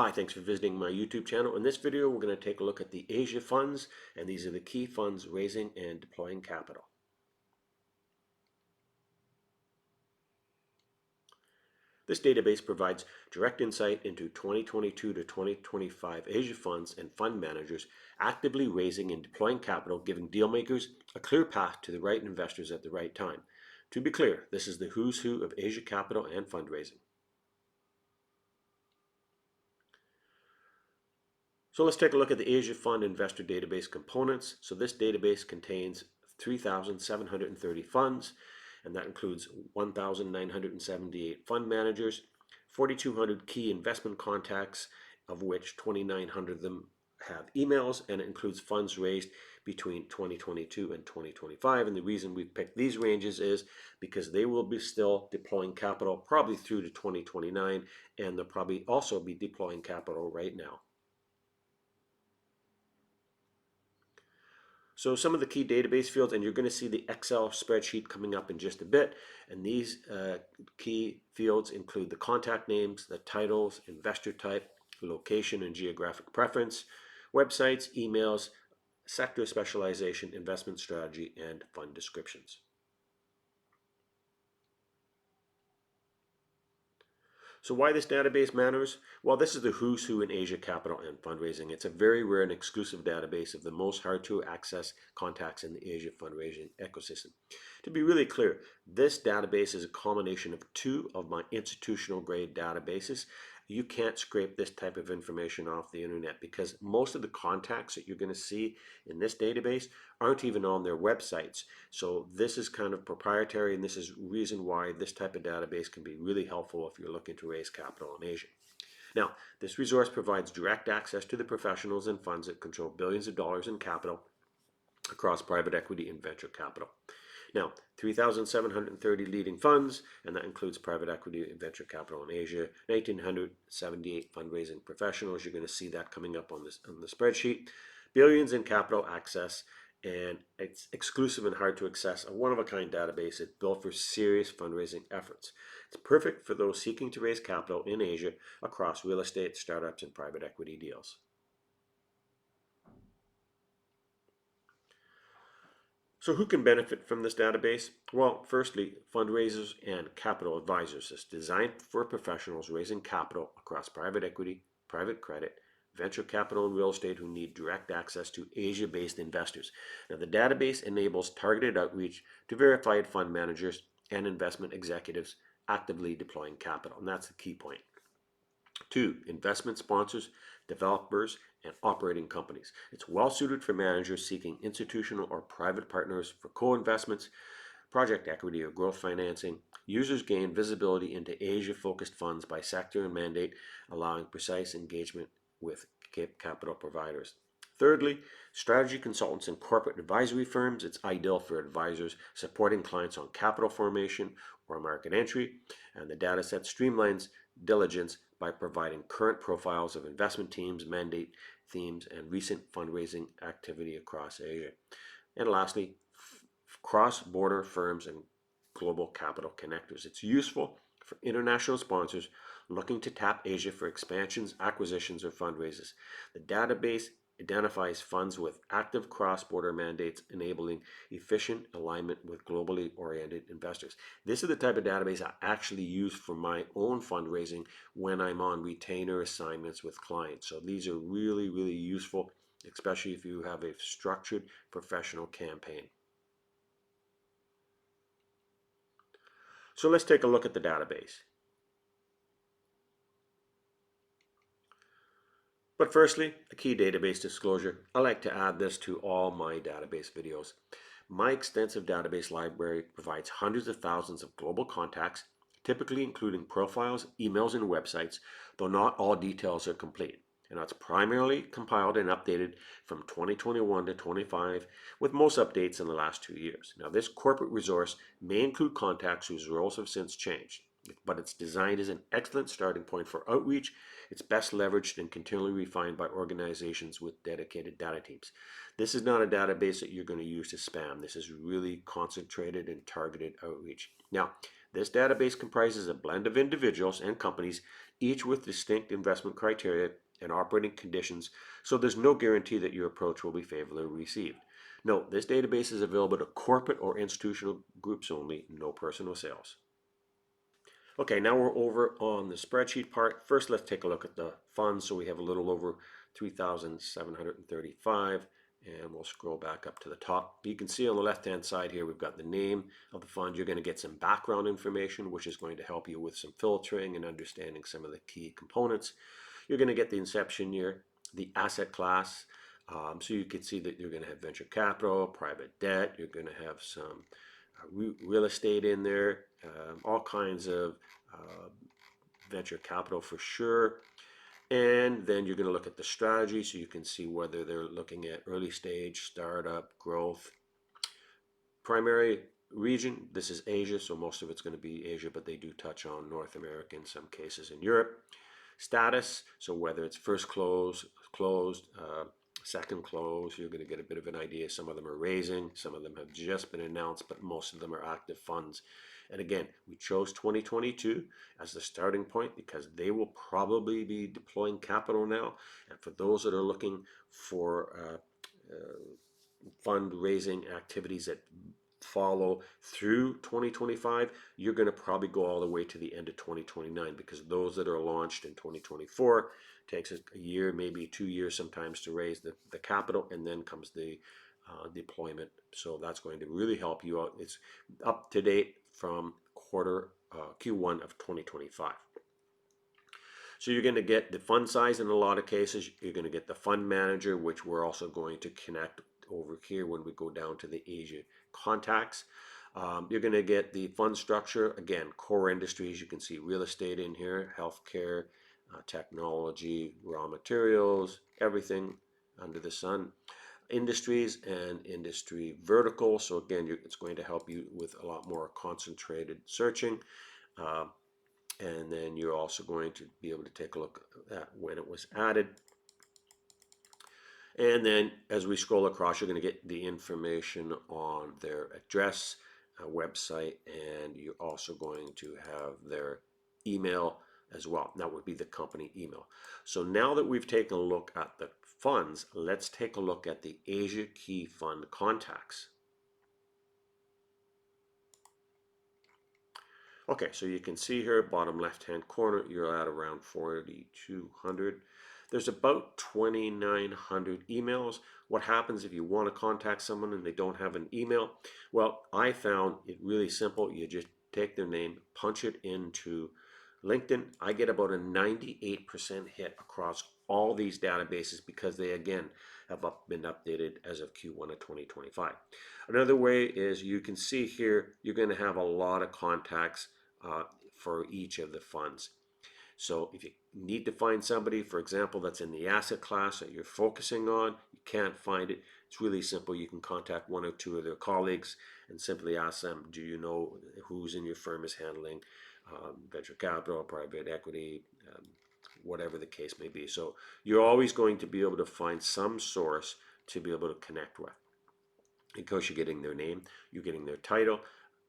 Hi, thanks for visiting my YouTube channel. In this video, we're going to take a look at the Asia funds, and these are the key funds raising and deploying capital. This database provides direct insight into 2022 to 2025 Asia funds and fund managers actively raising and deploying capital, giving dealmakers a clear path to the right investors at the right time. To be clear, this is the who's who of Asia capital and fundraising. So let's take a look at the Asia Fund Investor Database components. So this database contains 3,730 funds, and that includes 1,978 fund managers, 4,200 key investment contacts, of which 2,900 of them have emails, and it includes funds raised between 2022 and 2025. And the reason we picked these ranges is because they will be still deploying capital probably through to 2029, and they'll probably also be deploying capital right now. So some of the key database fields, and you're going to see the Excel spreadsheet coming up in just a bit, and these key fields include the contact names, the titles, investor type, location and geographic preference, websites, emails, sector specialization, investment strategy, and fund descriptions. So why this database matters? Well, this is the who's who in Asia capital and fundraising. It's a very rare and exclusive database of the most hard to access contacts in the Asia fundraising ecosystem. To be really clear, this database is a combination of two of my institutional grade databases. You can't scrape this type of information off the internet because most of the contacts that you're going to see in this database aren't even on their websites. So this is kind of proprietary, and this is reason why this type of database can be really helpful if you're looking to raise capital in Asia. Now, this resource provides direct access to the professionals and funds that control billions of dollars in capital across private equity and venture capital. Now, 3,730 leading funds, and that includes private equity and venture capital in Asia, 1,978 fundraising professionals. You're going to see that coming up on the spreadsheet. Billions in capital access, and it's exclusive and hard to access, a one-of-a-kind database. It's built for serious fundraising efforts. It's perfect for those seeking to raise capital in Asia across real estate, startups, and private equity deals. So who can benefit from this database? Well, firstly, fundraisers and capital advisors. It's designed for professionals raising capital across private equity, private credit, venture capital, and real estate who need direct access to Asia-based investors. Now, the database enables targeted outreach to verified fund managers and investment executives actively deploying capital, and that's the key point. 2. Investment sponsors, developers, and operating companies. It's well suited for managers seeking institutional or private partners for co-investments, project equity, or growth financing. Users gain visibility into Asia-focused funds by sector and mandate, allowing precise engagement with capital providers. Thirdly, strategy consultants and corporate advisory firms. It's ideal for advisors supporting clients on capital formation or market entry, and the dataset streamlines diligence by providing current profiles of investment teams, mandate themes, and recent fundraising activity across Asia. And lastly, cross-border firms and global capital connectors. It's useful for international sponsors looking to tap Asia for expansions, acquisitions, or fundraisers. The database identifies funds with active cross-border mandates, enabling efficient alignment with globally oriented investors. This is the type of database I actually use for my own fundraising when I'm on retainer assignments with clients. So these are really, really useful, especially if you have a structured professional campaign. So let's take a look at the database. But firstly, a key database disclosure. I like to add this to all my database videos. My extensive database library provides hundreds of thousands of global contacts, typically including profiles, emails, and websites, though not all details are complete. And that's primarily compiled and updated from 2021 to 25, with most updates in the last 2 years. Now, this corporate resource may include contacts whose roles have since changed, but it's designed as an excellent starting point for outreach. It's best leveraged and continually refined by organizations with dedicated data teams. This is not a database that you're going to use to spam. This is really concentrated and targeted outreach. Now, This database comprises a blend of individuals and companies, each with distinct investment criteria and operating conditions, so there's no guarantee that your approach will be favorably received. Note, this database is available to corporate or institutional groups only, no personal sales. Okay, now we're over on the spreadsheet part. First, let's take a look at the funds. So we have a little over 3,735, and we'll scroll back up to the top. You can see on the left-hand side here, we've got the name of the fund. You're going to get some background information, which is going to help you with some filtering and understanding some of the key components. You're going to get the inception year, the asset class. So you can see that you're going to have venture capital, private debt. You're going to have some real estate in there, all kinds of venture capital for sure. And then you're going to look at the strategy, so you can see whether they're looking at early stage, startup, growth. Primary region, this is Asia, so most of it's going to be Asia, but they do touch on North America in some cases in Europe. Status, so whether it's first closed, second close, you're going to get a bit of an idea. Some of them are raising, some of them have just been announced, but most of them are active funds. And again, we chose 2022 as the starting point because they will probably be deploying capital now. And for those that are looking for fundraising activities that follow through 2025, you're going to probably go all the way to the end of 2029, because those that are launched in 2024 takes a year, maybe 2 years sometimes to raise the capital, and then comes the deployment. So that's going to really help you out. It's up to date from Q1 of 2025. So you're going to get the fund size in a lot of cases. You're going to get the fund manager, which we're also going to connect over here when we go down to the Asia contacts. You're going to get the fund structure. Again, core industries. You can see real estate in here, healthcare, technology, raw materials, everything under the sun. Industries and industry vertical. So again, it's going to help you with a lot more concentrated searching. And then you're also going to be able to take a look at when it was added. And then as we scroll across, you're going to get the information on their address, website, and you're also going to have their email as well. That would be the company email. So now that we've taken a look at the funds, let's take a look at the Asia Key Fund contacts. Okay, so you can see here, bottom left-hand corner, you're at around 4,200. There's about 2,900 emails. What happens if you want to contact someone and they don't have an email? Well, I found it really simple. You just take their name, punch it into LinkedIn. I get about a 98% hit across all these databases because they, again, have been updated as of Q1 of 2025. Another way is you can see here, you're going to have a lot of contacts for each of the funds. So if you need to find somebody, for example, that's in the asset class that you're focusing on, you can't find it, it's really simple. You can contact one or two of their colleagues and simply ask them, do you know who's in your firm is handling venture capital, private equity, whatever the case may be. So you're always going to be able to find some source to be able to connect with. Because you're getting their name, you're getting their title,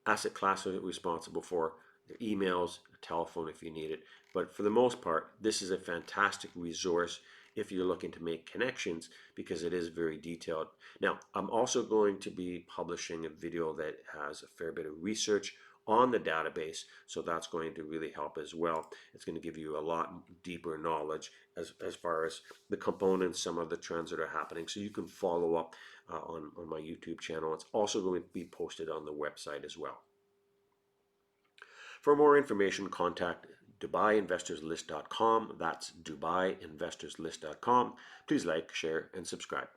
asset class they're responsible for, their emails, a telephone if you need it. But for the most part, this is a fantastic resource if you're looking to make connections, because it is very detailed. Now, I'm also going to be publishing a video that has a fair bit of research on the database, so that's going to really help as well. It's going to give you a lot deeper knowledge as far as the components, some of the trends that are happening, so you can follow up on my YouTube channel. It's also going to be posted on the website as well. For more information, contact DubaiInvestorsList.com. That's DubaiInvestorsList.com. Please like, share, and subscribe.